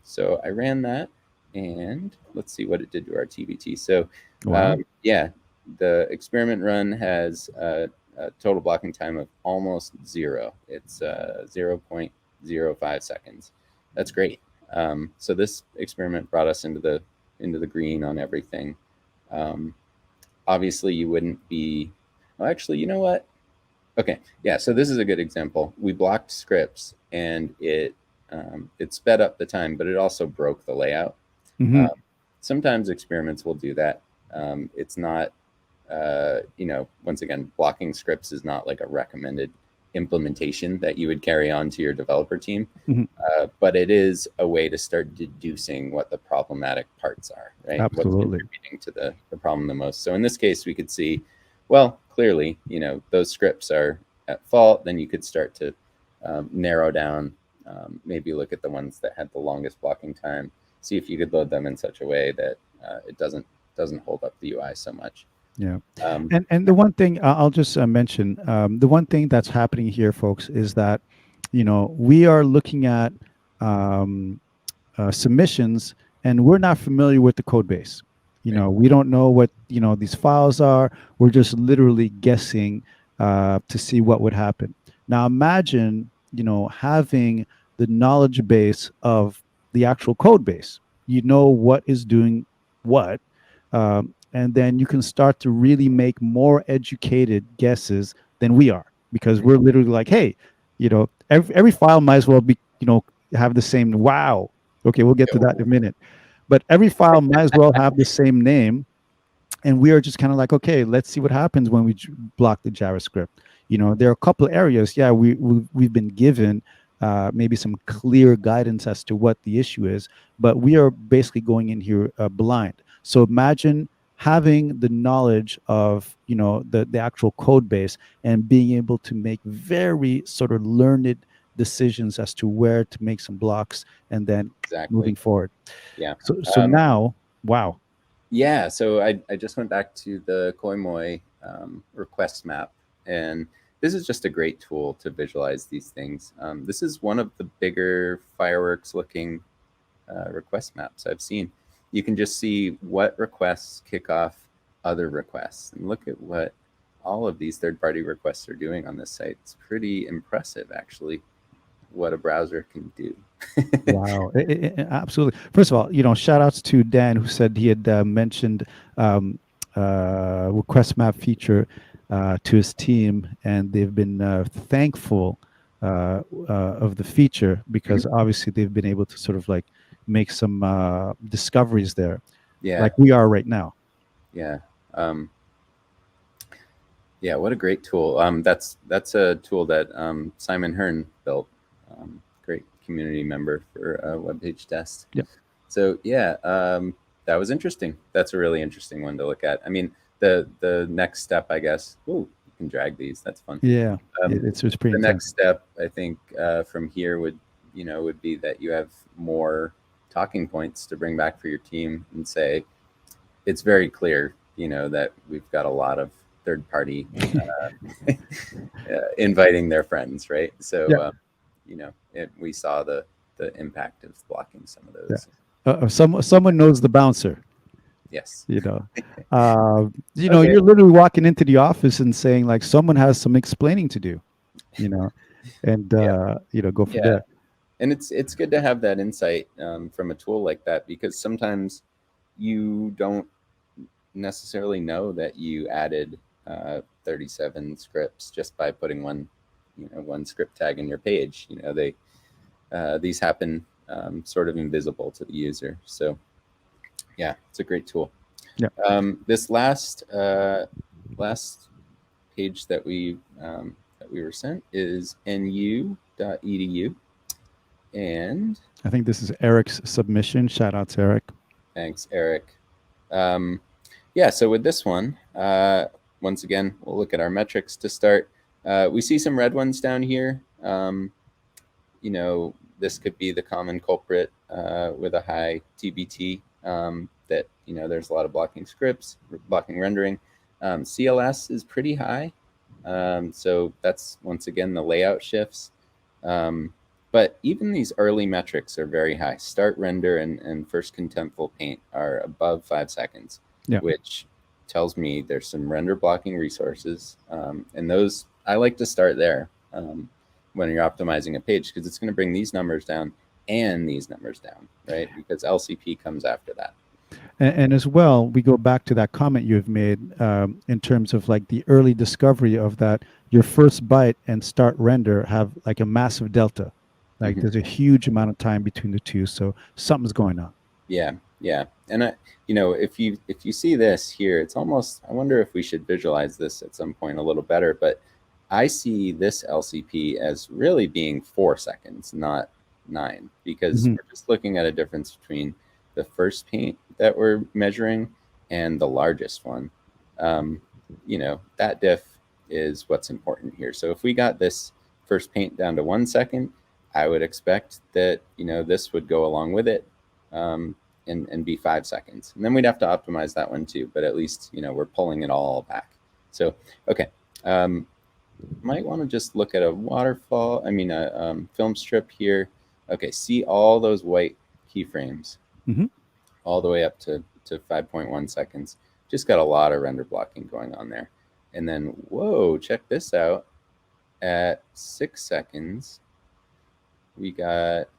B: So I ran that, and let's see what it did to our TBT. So the experiment run has a total blocking time of almost 0. It's 0.05 seconds. That's great. So this experiment brought us into the green on everything. Obviously, you wouldn't be. Well, actually, you know what? Okay, yeah. So this is a good example. We blocked scripts, and it sped up the time, but it also broke the layout. Sometimes experiments will do that. It's not, once again, blocking scripts is not like a recommended implementation that you would carry on to your developer team, but it is a way to start deducing what the problematic parts are, right?
A: Absolutely.
B: What's contributing to the problem the most. So in this case, we could see, well, clearly, those scripts are at fault. Then you could start to narrow down, maybe look at the ones that had the longest blocking time, see if you could load them in such a way that it doesn't hold up the UI so much.
A: Yeah. And the one thing I'll just mention, the one thing that's happening here, folks, is that, we are looking at submissions, and we're not familiar with the code base. We don't know what, these files are. We're just literally guessing to see what would happen. Now, imagine, having the knowledge base of the actual code base. What is doing what. and then you can start to really make more educated guesses than we are, because we're literally like, hey, every file might as well be, have the same wow. Okay, we'll get to that in a minute. But every file might as well have the same name, and we are just kind of like, okay, let's see what happens when we block the JavaScript. There are a couple of areas, yeah, we've been given maybe some clear guidance as to what the issue is, but we are basically going in here blind. So imagine having the knowledge of the actual code base, and being able to make very sort of learned decisions as to where to make some blocks, and then moving
B: Exactly.
A: forward.
B: Yeah.
A: So now, wow.
B: Yeah, so I just went back to the Koimoi request map, and this is just a great tool to visualize these things. This is one of the bigger fireworks looking request maps I've seen. You can just see what requests kick off other requests, and look at what all of these third-party requests are doing on this site. It's pretty impressive, actually, what a browser can do.
A: Wow, absolutely. First of all, shout outs to Dan, who said he had mentioned request map feature to his team, and they've been thankful of the feature, because obviously they've been able to sort of like make some discoveries there,
B: Yeah,
A: like we are right now.
B: yeah. Um, Yeah, what a great tool. That's a tool that Simon Hearn built. Great community member for WebPageTest.
A: Yeah,
B: So yeah, that was interesting. That's a really interesting one to look at. I mean, the next step, I guess. Ooh, you can drag these. That's fun.
A: yeah,
B: Um,
A: it's pretty
B: the
A: intense.
B: next step, I think, from here would be that you have more talking points to bring back for your team and say, it's very clear, that we've got a lot of third party inviting their friends, right?
A: Yeah,
B: So, we saw the impact of blocking some of
A: yeah.
B: those.
A: Someone knows the bouncer.
B: Yes.
A: you know
B: Okay.
A: you're literally walking into the office and saying, like, someone has some explaining to do, you know and
B: Yeah.
A: go from
B: Yeah.
A: there.
B: And it's good to have that insight from a tool like that, because sometimes you don't necessarily know that you added 37 scripts just by putting one script tag in your page. These happen sort of invisible to the user. So yeah, it's a great tool.
A: Yeah.
B: This last page that we were sent is nu.edu, and
A: I think this is Eric's submission. Shout out to Eric.
B: thanks, Eric. Yeah, so with this one, once again, we'll look at our metrics to start. We see some red ones down here. This could be the common culprit with a high TBT, that, there's a lot of blocking scripts, blocking rendering. CLS is pretty high. So that's, once again, the layout shifts. But even these early metrics are very high. Start render and first contentful paint are above 5 seconds,
A: Yeah.
B: which tells me there's some render blocking resources. And those, I like to start there when you're optimizing a page, because it's going to bring these numbers down and these numbers down, right? Because LCP comes after that.
A: And as well, we go back to that comment you've made, in terms of like the early discovery of that your first byte and start render have like a massive delta. Like, there's a huge amount of time between the two, so something's going on.
B: Yeah, yeah. And if you see this here, it's almost, I wonder if we should visualize this at some point a little better, but I see this LCP as really being 4 seconds, not 9, because we're just looking at a difference between the first paint that we're measuring and the largest one. That diff is what's important here. So if we got this first paint down to 1 second, I would expect that, this would go along with it, and be 5 seconds. And then we'd have to optimize that one too, but at least, we're pulling it all back. So, okay. Might want to just look at a waterfall, a film strip here. Okay, see all those white keyframes all the way up to 5.1 seconds. Just got a lot of render blocking going on there. And then, whoa, check this out. At 6 seconds, we got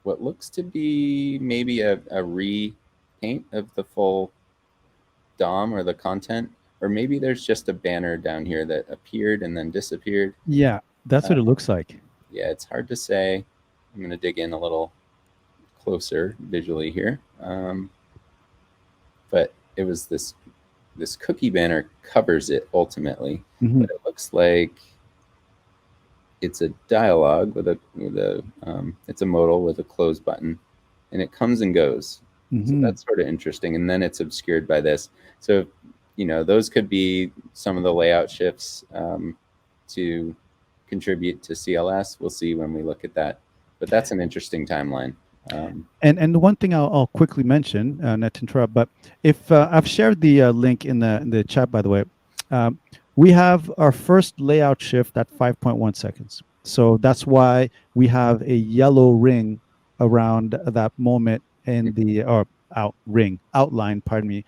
B: what looks to be maybe a repaint of the full DOM or the content, or maybe there's just a banner down here that appeared and then disappeared.
A: Yeah, that's what it looks like.
B: Yeah, it's hard to say. I'm going to dig in a little closer visually here. But it was this cookie banner covers it ultimately,
A: Mm-hmm.
B: but it looks like it's a dialog with a it's a modal with a close button, and it comes and goes. So
A: Mm-hmm.
B: that's sort of interesting. And then it's obscured by this. So those could be some of the layout shifts to contribute to CLS. We'll see when we look at that. But that's an interesting timeline.
A: And the one thing I'll quickly mention, not to interrupt, but if I've shared the link in the chat, by the way, um, we have our first layout shift at 5.1 seconds. So that's why we have a yellow ring around that moment in the outline, pardon me,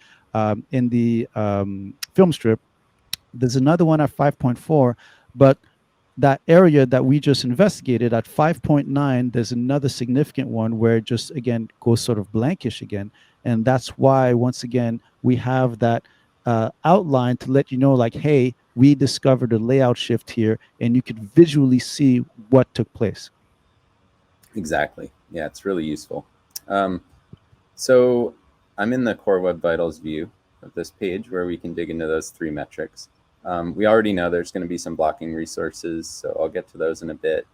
A: in the film strip. There's another one at 5.4, but that area that we just investigated at 5.9, there's another significant one where it just again goes sort of blankish again. And that's why, once again, we have that outline to let you know, like, hey, we discovered a layout shift here, and you could visually see what took place.
B: Exactly. Yeah, it's really useful. So I'm in the Core Web Vitals view of this page where we can dig into those 3 metrics. We already know there's going to be some blocking resources, so I'll get to those in a bit,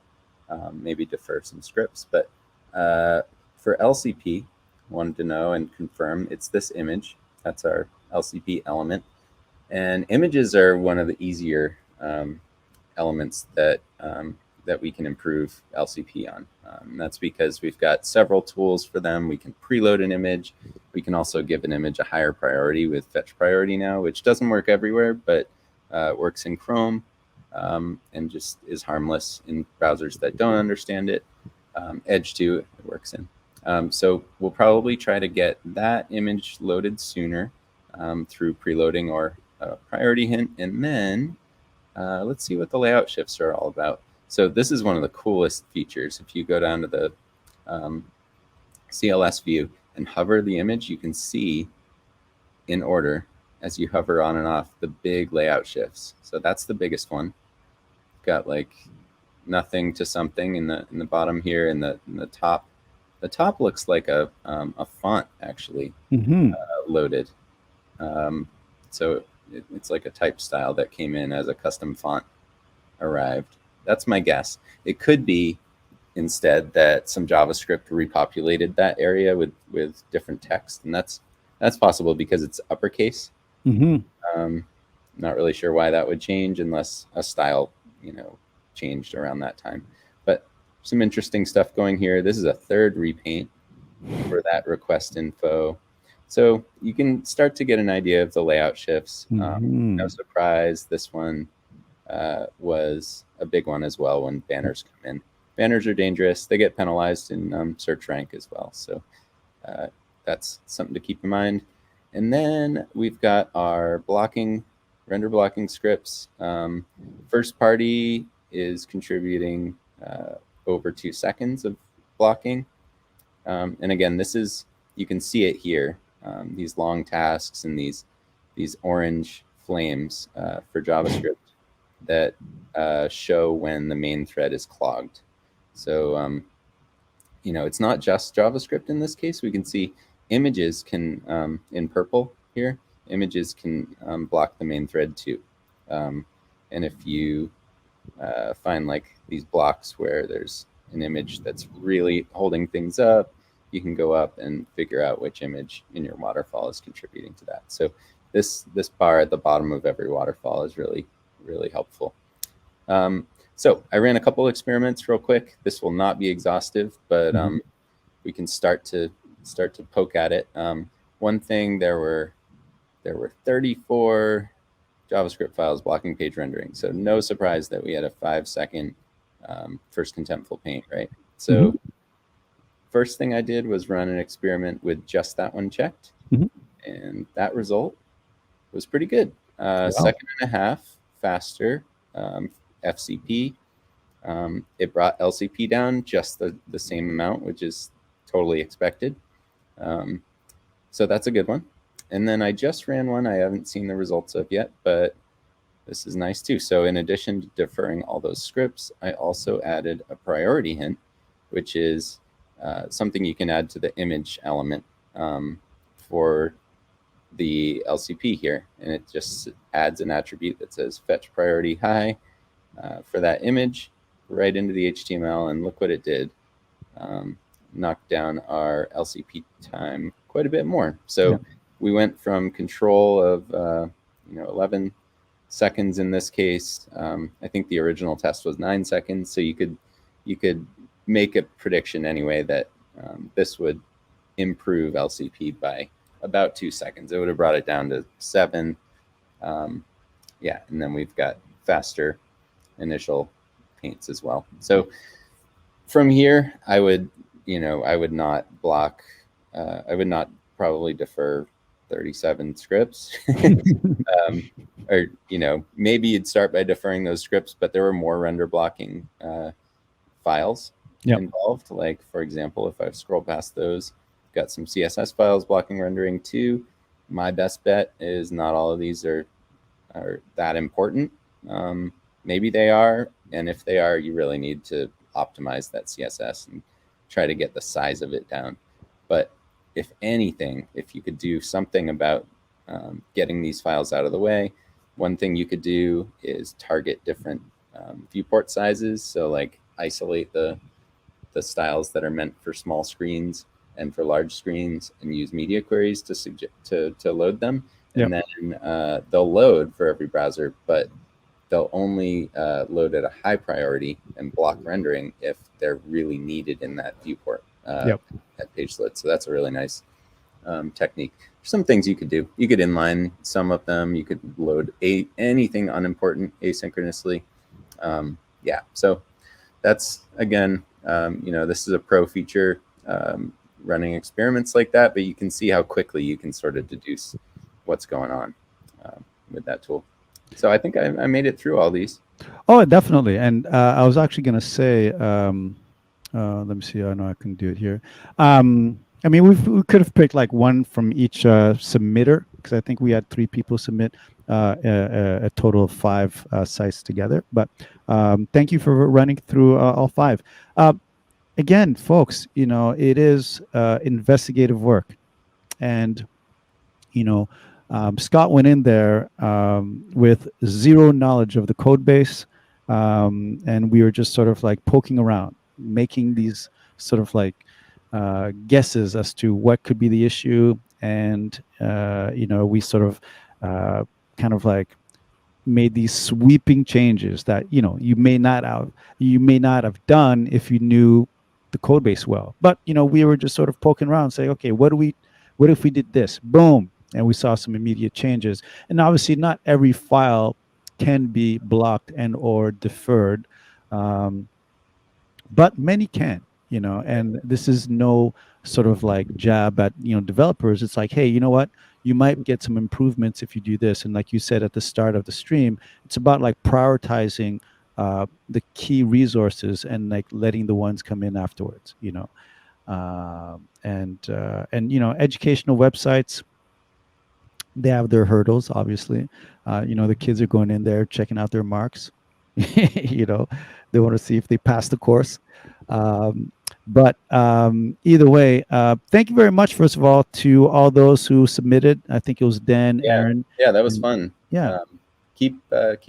B: maybe defer some scripts. But for LCP, wanted to know and confirm it's this image. That's our LCP element. And images are one of the easier elements that we can improve LCP on. That's because we've got several tools for them. We can preload an image. We can also give an image a higher priority with fetch priority now, which doesn't work everywhere, but works in Chrome and just is harmless in browsers that don't understand it. Edge 2 it works in. So we'll probably try to get that image loaded sooner through preloading or priority hint, and then let's see what the layout shifts are all about. So this is one of the coolest features. If you go down to the CLS view and hover the image, you can see in order as you hover on and off the big layout shifts. So that's the biggest one. Got like nothing to something in the bottom here, in the top. The top looks like a font actually loaded. So it's like a type style that came in as a custom font arrived. That's my guess. It could be instead that some JavaScript repopulated that area with different text, and that's possible because it's uppercase. Not really sure why that would change unless a style changed around that time. But some interesting stuff going here. This is a third repaint for that request info. So you can start to get an idea of the layout shifts. No surprise, this one was a big one as well when banners come in. Banners are dangerous. They get penalized in search rank as well. So that's something to keep in mind. And then we've got our render blocking scripts. First party is contributing over 2 seconds of blocking. And again, you can see it here. These long tasks and these orange flames for JavaScript that show when the main thread is clogged. So it's not just JavaScript in this case. We can see images can in purple here. Images can block the main thread too. And if you find like these blocks where there's an image that's really holding things up, you can go up and figure out which image in your waterfall is contributing to that. So this bar at the bottom of every waterfall is really, really helpful. So I ran a couple experiments real quick. This will not be exhaustive, but we can start to poke at it. One thing, there were 34 JavaScript files blocking page rendering. So no surprise that we had a 5-second first contentful paint, right? So first thing I did was run an experiment with just that one checked, and that result was pretty good. Wow. 1.5 seconds faster FCP. It brought LCP down just the same amount, which is totally expected. So that's a good one. And then I just ran one I haven't seen the results of yet, but this is nice too. So in addition to deferring all those scripts, I also added a priority hint, which is something you can add to the image element for the LCP here. And it just adds an attribute that says fetch priority high for that image right into the HTML. And look what it did. Knocked down our LCP time quite a bit more. So we went from control of 11 seconds in this case. I think the original test was 9 seconds. So you could make a prediction anyway that this would improve LCP by about 2 seconds. It would have brought it down to 7. And then we've got faster initial paints as well. So from here, I would not block. I would not probably defer 37 scripts. Or maybe you'd start by deferring those scripts, but there were more render blocking files involved. Like, for example, if I scroll past those, got some CSS files blocking rendering too. My best bet is not all of these are that important. Maybe they are, and if they are, you really need to optimize that CSS and try to get the size of it down. But if anything, if you could do something about getting these files out of the way, one thing you could do is target different viewport sizes. So like isolate the styles that are meant for small screens and for large screens, and use media queries to load them. And then they'll load for every browser, but they'll only load at a high priority and block rendering if they're really needed in that viewport at page load. So that's a really nice technique. There's some things you could do. You could inline some of them. You could load anything unimportant asynchronously. So that's, again, this is a pro feature running experiments like that, but you can see how quickly you can sort of deduce what's going on with that tool. So I think I made it through all these.
A: Oh, definitely. And I was actually going to say, let me see. I know I can do it here. I mean, we could have picked like one from each submitter, because I think we had 3 people submit a total of 5 sites together. But thank you for running through all 5. Again, folks, it is investigative work. And, Scott went in there with zero knowledge of the code base. And we were just sort of like poking around, making these sort of like guesses as to what could be the issue. And, we sort of kind of like made these sweeping changes that, you may not have done if you knew the code base well. But, we were just sort of poking around, saying, okay, what if we did this? Boom. And we saw some immediate changes. And obviously not every file can be blocked and or deferred. But many can, and this is no sort of like jab at, developers. It's like, hey, you know what? You might get some improvements if you do this. And like you said at the start of the stream, it's about like prioritizing the key resources and like letting the ones come in afterwards, and educational websites, they have their hurdles, obviously. The kids are going in there checking out their marks. They want to see if they pass the course. But either way, thank you very much, first of all, to all those who submitted. I think it was Dan, Aaron.
B: Yeah, that was fun.
A: Yeah.
B: Keep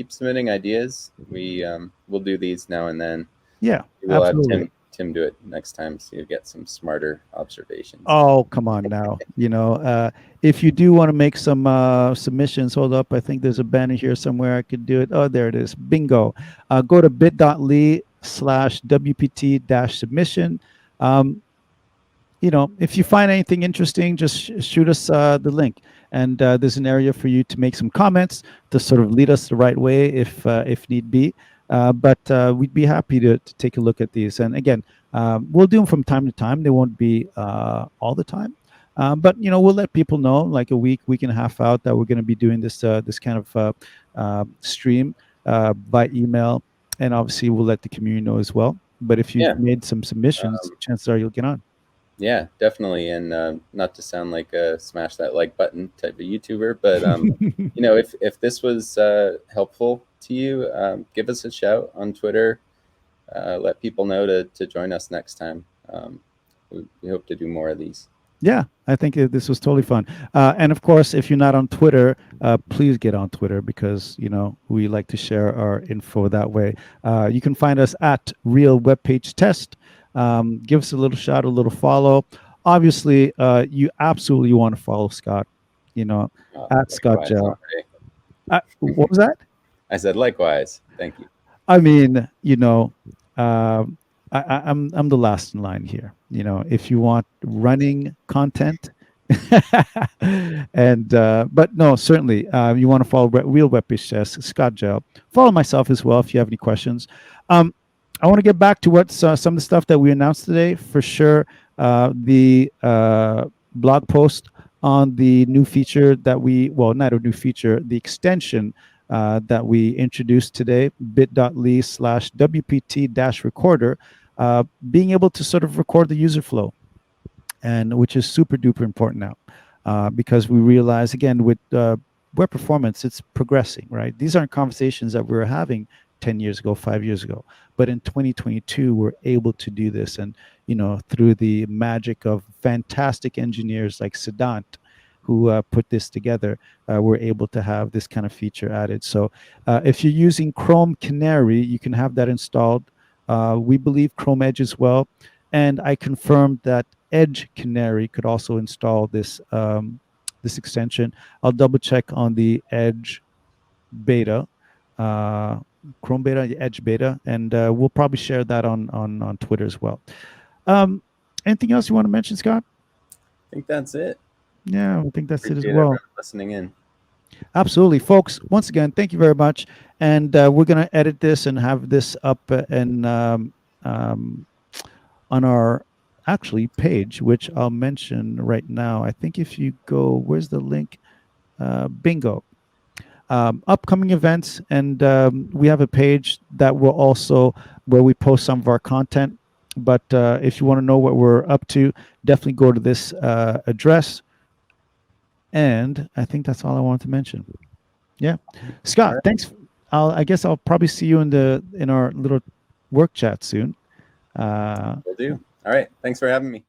B: submitting ideas. We'll do these now and then.
A: Yeah,
B: we'll
A: absolutely.
B: have Tim do it next time, so you get some smarter observations.
A: Oh, come on now. If you do want to make some submissions, hold up. I think there's a banner here somewhere. I could do it. Oh, there it is. Bingo. Go to bit.ly/WPT-submission. If you find anything interesting, just shoot us the link. And there's an area for you to make some comments to sort of lead us the right way if need be. But we'd be happy to take a look at these. And again, we'll do them from time to time. They won't be all the time. But, we'll let people know like a week and a half out that we're going to be doing this kind of stream by email. And obviously, we'll let the community know as well. But if you've made some submissions, chances are you'll get on.
B: Yeah, definitely. And not to sound like a smash that like button type of YouTuber, but if this was helpful to you, give us a shout on Twitter. Let people know to join us next time. We hope to do more of these.
A: Yeah, I think this was totally fun. And of course, if you're not on Twitter, please get on Twitter because we like to share our info that way. You can find us at Real Web Page Test. Give us a little shout, a little follow. Obviously, you absolutely want to follow Scott. At Scott
B: Likewise,
A: Jehl.
B: Andre.
A: What was that?
B: I said likewise. Thank you.
A: I mean, I'm the last in line here. If you want running content, and but no, certainly you want to follow Real Webpage Test, Scott Jehl. Follow myself as well if you have any questions. I want to get back to what some of the stuff that we announced today. For sure, the blog post on the new feature that not a new feature, the extension that we introduced today, bit.ly/WPT-recorder, being able to sort of record the user flow, and which is super duper important now, because we realize again with web performance, it's progressing, right? These aren't conversations that we were having 10 years ago, 5 years ago, but in 2022 we're able to do this, and through the magic of fantastic engineers like Siddhant, who put this together, we're able to have this kind of feature added. So if you're using Chrome Canary, you can have that installed. We believe Chrome Edge as well, and I confirmed that Edge Canary could also install this this extension. I'll double check on the Edge beta, Chrome beta, Edge beta, and we'll probably share that on Twitter as well. Anything else you want to mention, Scott?
B: I think that's it.
A: Yeah, I think that's it as
B: Appreciate
A: well.
B: everyone listening in.
A: Absolutely, folks. Once again, thank you very much, and we're gonna edit this and have this up and on our actually page, which I'll mention right now. I think if you go, where's the link? Bingo. Upcoming events, and we have a page that will also where we post some of our content. But if you want to know what we're up to, definitely go to this address. And I think that's all I wanted to mention. Yeah, Scott,
B: Right.
A: thanks. I guess I'll probably see you in our little work chat soon.
B: Will do. All right. Thanks for having me.